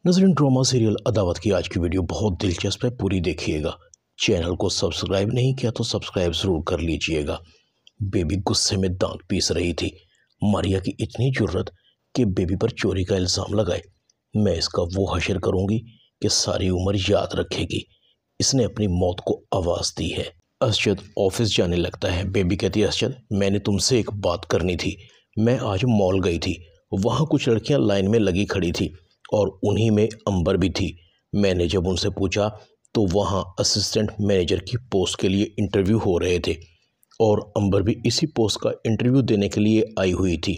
नजरीन, drama serial अदावत की आज की वीडियो बहुत दिलचस्प है, पूरी देखिएगा। चैनल को सब्सक्राइब नहीं किया तो सब्सक्राइब जरूर कर लीजिएगा। बेबी गुस्से में दांत पीस रही थी। मारिया की इतनी जुर्रत कि बेबी पर चोरी का इल्ज़ाम लगाए। मैं इसका वो हशर करूंगी कि सारी उम्र याद रखेगी। इसने अपनी मौत को आवाज़ दी है। असजद ऑफिस जाने लगता है। बेबी कहती है, असजद मैंने तुमसे एक बात करनी थी। मैं आज मॉल गई थी, वहाँ कुछ लड़कियाँ लाइन में लगी खड़ी थी और उन्हीं में अंबर भी थी। मैंने जब उनसे पूछा तो वहाँ असिस्टेंट मैनेजर की पोस्ट के लिए इंटरव्यू हो रहे थे और अंबर भी इसी पोस्ट का इंटरव्यू देने के लिए आई हुई थी।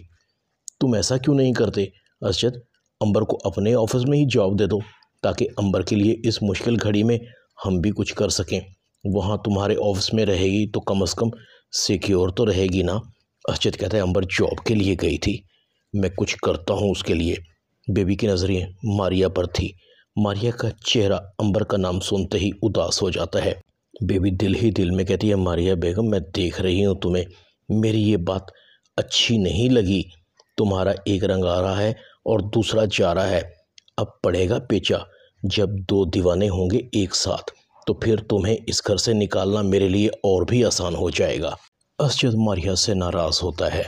तुम ऐसा क्यों नहीं करते असजद, अंबर को अपने ऑफिस में ही जॉब दे दो ताकि अंबर के लिए इस मुश्किल घड़ी में हम भी कुछ कर सकें। वहाँ तुम्हारे ऑफिस में रहेगी तो कम से कम सिक्योर तो रहेगी ना। असजद कहता है, अंबर जॉब के लिए गई थी, मैं कुछ करता हूँ उसके लिए। बेबी की नज़रें मारिया पर थी। मारिया का चेहरा अंबर का नाम सुनते ही उदास हो जाता है। बेबी दिल ही दिल में कहती है, मारिया बेगम मैं देख रही हूँ तुम्हें, मेरी ये बात अच्छी नहीं लगी। तुम्हारा एक रंग आ रहा है और दूसरा जा रहा है। अब पड़ेगा पेचा। जब दो दीवाने होंगे एक साथ तो फिर तुम्हें इस घर से निकालना मेरे लिए और भी आसान हो जाएगा। असजद मारिया से नाराज़ होता है।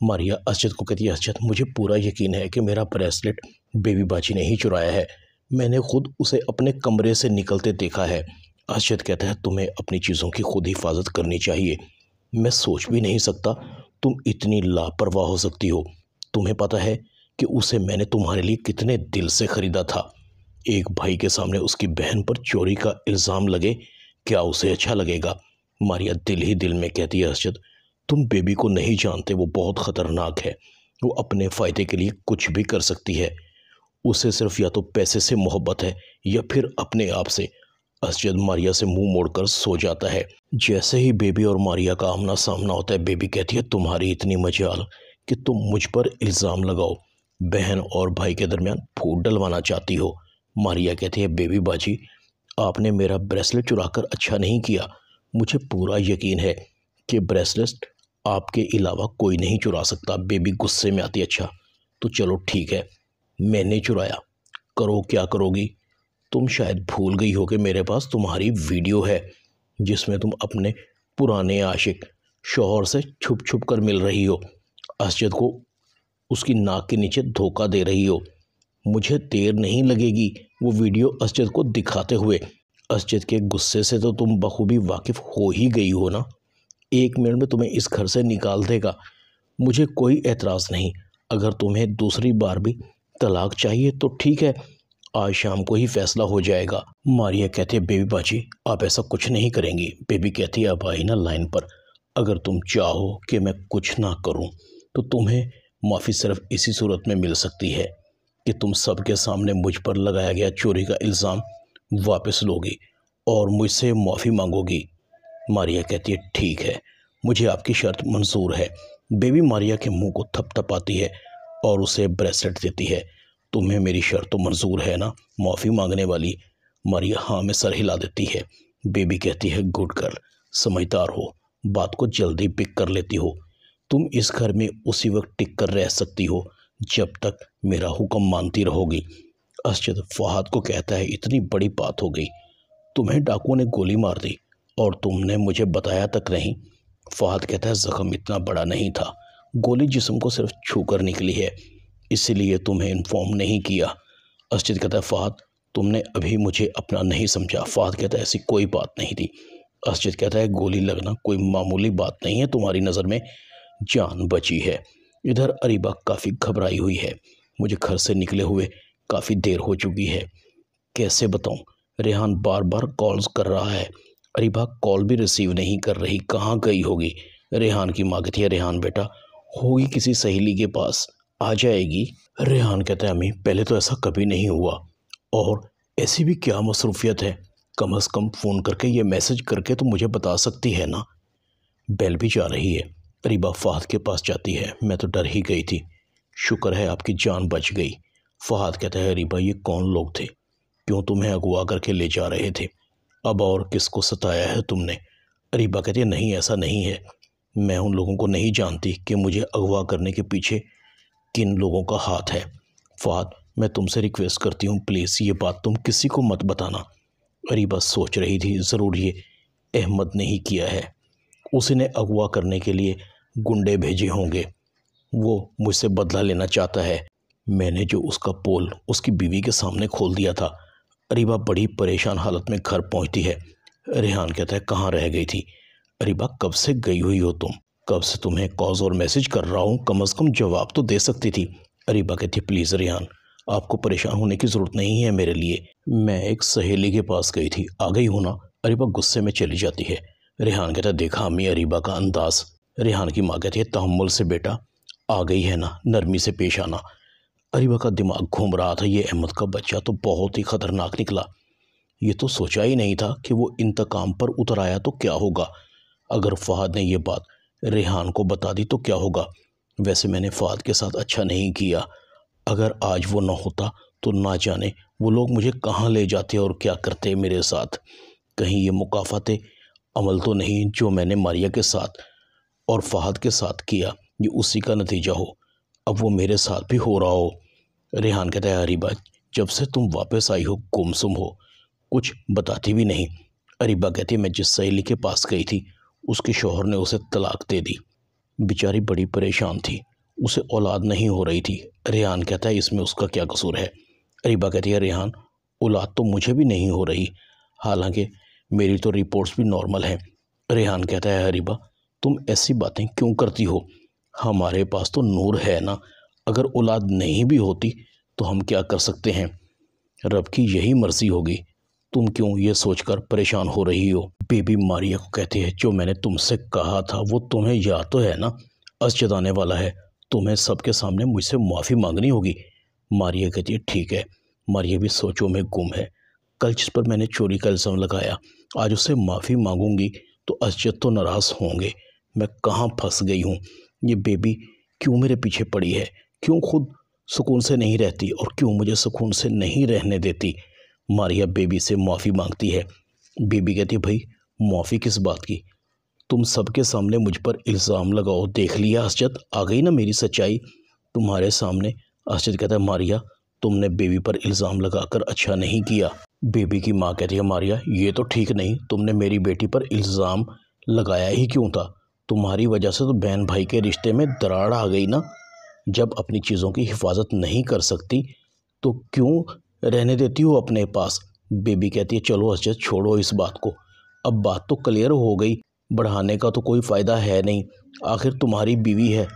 मारिया असजद को कहती है, असजद मुझे पूरा यकीन है कि मेरा ब्रेसलेट बेबी बाजी ने ही चुराया है। मैंने खुद उसे अपने कमरे से निकलते देखा है। असजद कहता है, तुम्हें अपनी चीज़ों की खुद हिफाजत करनी चाहिए। मैं सोच भी नहीं सकता तुम इतनी लापरवाह हो सकती हो। तुम्हें पता है कि उसे मैंने तुम्हारे लिए कितने दिल से ख़रीदा था। एक भाई के सामने उसकी बहन पर चोरी का इल्ज़ाम लगे, क्या उसे अच्छा लगेगा? मारिया दिल ही दिल में कहती है, असजद तुम बेबी को नहीं जानते, वो बहुत ख़तरनाक है। वो अपने फ़ायदे के लिए कुछ भी कर सकती है। उसे सिर्फ या तो पैसे से मोहब्बत है या फिर अपने आप से। असजद मारिया से मुंह मोड़कर सो जाता है। जैसे ही बेबी और मारिया का आमना सामना होता है, बेबी कहती है, तुम्हारी इतनी मजाल कि तुम मुझ पर इल्ज़ाम लगाओ, बहन और भाई के दरमियान फूट डलवाना चाहती हो। मारिया कहती है, बेबी बाजी आपने मेरा ब्रेसलेट चुराकर अच्छा नहीं किया। मुझे पूरा यकीन है कि ब्रेसलेट आपके अलावा कोई नहीं चुरा सकता। बेबी गुस्से में आती है, अच्छा तो चलो ठीक है, मैंने चुराया, करो क्या करोगी? तुम शायद भूल गई हो कि मेरे पास तुम्हारी वीडियो है जिसमें तुम अपने पुराने आशिक शौहर से छुप छुप कर मिल रही हो, असजद को उसकी नाक के नीचे धोखा दे रही हो। मुझे देर नहीं लगेगी वो वीडियो असजद को दिखाते हुए। असजद के गुस्से से तो तुम बखूबी वाकिफ़ हो ही गई हो ना। 1 मिनट में तुम्हें इस घर से निकाल देगा। मुझे कोई एतराज़ नहीं। अगर तुम्हें दूसरी बार भी तलाक चाहिए तो ठीक है, आज शाम को ही फैसला हो जाएगा। मारिया कहती है, बेबी बाजी आप ऐसा कुछ नहीं करेंगी। बेबी कहती है, अब आई ना लाइन पर। अगर तुम चाहो कि मैं कुछ ना करूं तो तुम्हें माफ़ी सिर्फ इसी सूरत में मिल सकती है कि तुम सबके सामने मुझ पर लगाया गया चोरी का इल्ज़ाम वापस लोगी और मुझसे माफ़ी मांगोगी। मारिया कहती है, ठीक है, मुझे आपकी शर्त मंजूर है। बेबी मारिया के मुंह को थपथपाती है और उसे ब्रेसलेट देती है। तुम्हें मेरी शर्त तो मंजूर है ना, माफ़ी मांगने वाली? मारिया हाँ में सर हिला देती है। बेबी कहती है, गुड गर्ल, समझदार हो, बात को जल्दी पिक कर लेती हो। तुम इस घर में उसी वक्त टिक कर रह सकती हो जब तक मेरा हुक्म मानती रहोगी। असजद फहाद को कहता है, इतनी बड़ी बात हो गई, तुम्हें डाकुओं ने गोली मार दी और तुमने मुझे बताया तक नहीं। फहद कहता है, ज़ख्म इतना बड़ा नहीं था, गोली जिस्म को सिर्फ छूकर निकली है, इसीलिए तुम्हें इन्फॉर्म नहीं किया। असजद कहता है, फहद तुमने अभी मुझे अपना नहीं समझा। फहद कहता है, ऐसी कोई बात नहीं थी। असजद कहता है, गोली लगना कोई मामूली बात नहीं है, तुम्हारी नज़र में जान बची है। इधर अरीबा काफ़ी घबराई हुई है। मुझे घर से निकले हुए काफ़ी देर हो चुकी है, कैसे बताऊँ? रेहान बार बार कॉल्स कर रहा है, अरीबा कॉल भी रिसीव नहीं कर रही, कहाँ गई होगी? रेहान की माँ कहती है, रेहान बेटा होगी किसी सहेली के पास, आ जाएगी। रेहान कहता है, अम्मी पहले तो ऐसा कभी नहीं हुआ और ऐसी भी क्या मसरूफियत है, कम से कम फ़ोन करके ये मैसेज करके तो मुझे बता सकती है ना। बेल भी जा रही है। अरीबा फहद के पास जाती है, मैं तो डर ही गई थी, शुक्र है आपकी जान बच गई। फहद कहता है, अरीबा ये कौन लोग थे, क्यों तुम्हें अगवा करके ले जा रहे थे? अब और किसको सताया है तुमने? अरीबा कहती है, नहीं ऐसा नहीं है, मैं उन लोगों को नहीं जानती कि मुझे अगवा करने के पीछे किन लोगों का हाथ है। फहद मैं तुमसे रिक्वेस्ट करती हूँ प्लीज़ ये बात तुम किसी को मत बताना। अरीबा सोच रही थी ज़रूर ये अहमद ने ही किया है, उसी ने अगवा करने के लिए गुंडे भेजे होंगे, वो मुझसे बदला लेना चाहता है। मैंने जो उसका पोल उसकी बीवी के सामने खोल दिया था। अरीबा बड़ी परेशान हालत में घर पहुंचती है। रेहान कहता है कहाँ रह गई थी? अरीबा कब से गई हुई हो तुम? कब से तुम्हें कॉल्स और मैसेज कर रहा हूँ, कम से कम जवाब तो दे सकती थी। अरीबा कहती है प्लीज़ रेहान, आपको परेशान होने की ज़रूरत नहीं है मेरे लिए, मैं एक सहेली के पास गई थी, आ गई हूँ ना। अरीबा गुस्से में चली जाती है। रेहान कहता है देखा अम्मी अरीबा का अंदाज। रेहान की माँ कहती है तहम्मुल से बेटा, आ गई है ना, नरमी से पेश आना। अरीबा का दिमाग घूम रहा था, ये अहमद का बच्चा तो बहुत ही खतरनाक निकला। ये तो सोचा ही नहीं था कि वो इंतकाम पर उतर आया तो क्या होगा। अगर फ़हद ने ये बात रेहान को बता दी तो क्या होगा। वैसे मैंने फ़हद के साथ अच्छा नहीं किया, अगर आज वो ना होता तो ना जाने वो लोग मुझे कहाँ ले जाते और क्या करते मेरे साथ। कहीं ये मुकाफ़ाते अमल तो नहीं जो मैंने मारिया के साथ और फ़हद के साथ किया, ये उसी का नतीजा हो, अब वो मेरे साथ भी हो रहा हो। रेहान कहता है अरीबा जब से तुम वापस आई हो गुमसुम हो, कुछ बताती भी नहीं। अरीबा कहती है मैं जिस सहेली के पास गई थी उसके शौहर ने उसे तलाक दे दी, बेचारी बड़ी परेशान थी, उसे औलाद नहीं हो रही थी। रेहान कहता है इसमें उसका क्या कसूर है? अरीबा कहती है रेहान औलाद तो मुझे भी नहीं हो रही, हालांकि मेरी तो रिपोर्ट्स भी नॉर्मल हैं। रेहान कहता है अरीबा तुम ऐसी बातें क्यों करती हो, हमारे पास तो नूर है ना, अगर औलाद नहीं भी होती तो हम क्या कर सकते हैं, रब की यही मर्जी होगी, तुम क्यों ये सोचकर परेशान हो रही हो। बेबी मारिया को कहती है जो मैंने तुमसे कहा था वो तुम्हें याद तो है ना, असजद आने वाला है, तुम्हें सबके सामने मुझसे माफ़ी मांगनी होगी। मारिया कहती है ठीक है। मारिया भी सोचों में गुम है, कल जिस पर मैंने चोरी का इल्ज़ाम लगाया आज उससे माफ़ी मांगूंगी तो असजद तो नाराज़ होंगे, मैं कहाँ फंस गई हूँ। ये बेबी क्यों मेरे पीछे पड़ी है, क्यों खुद सुकून से नहीं रहती और क्यों मुझे सुकून से नहीं रहने देती। मारिया बेबी से माफ़ी मांगती है। बेबी कहती है भाई माफ़ी किस बात की, तुम सबके सामने मुझ पर इल्ज़ाम लगाओ, देख लिया असजद, आ गई ना मेरी सच्चाई तुम्हारे सामने। असजद कहता है मारिया तुमने बेबी पर इल्ज़ाम लगाकर अच्छा नहीं किया। बेबी की माँ कहती है मारिया ये तो ठीक नहीं, तुमने मेरी बेटी पर इल्ज़ाम लगाया ही क्यों था, तुम्हारी वजह से तो बहन भाई के रिश्ते में दरार आ गई ना, जब अपनी चीज़ों की हिफाजत नहीं कर सकती तो क्यों रहने देती हो अपने पास। बेबी कहती है चलो असजद छोड़ो इस बात को, अब बात तो क्लियर हो गई, बढ़ाने का तो कोई फ़ायदा है नहीं, आखिर तुम्हारी बीवी है,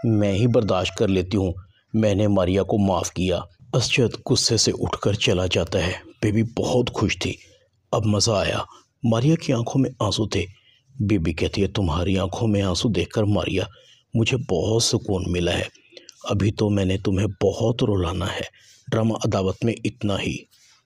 मैं ही बर्दाश्त कर लेती हूँ, मैंने मारिया को माफ़ किया। असजद गुस्से से उठकर चला जाता है। बेबी बहुत खुश थी, अब मज़ा आया, मारिया की आंखों में आंसू थे। बेबी कहती है तुम्हारी आंखों में आंसू देखकर मारिया मुझे बहुत सुकून मिला है, अभी तो मैंने तुम्हें बहुत रुलाना है। ड्रामा अदावत में इतना ही।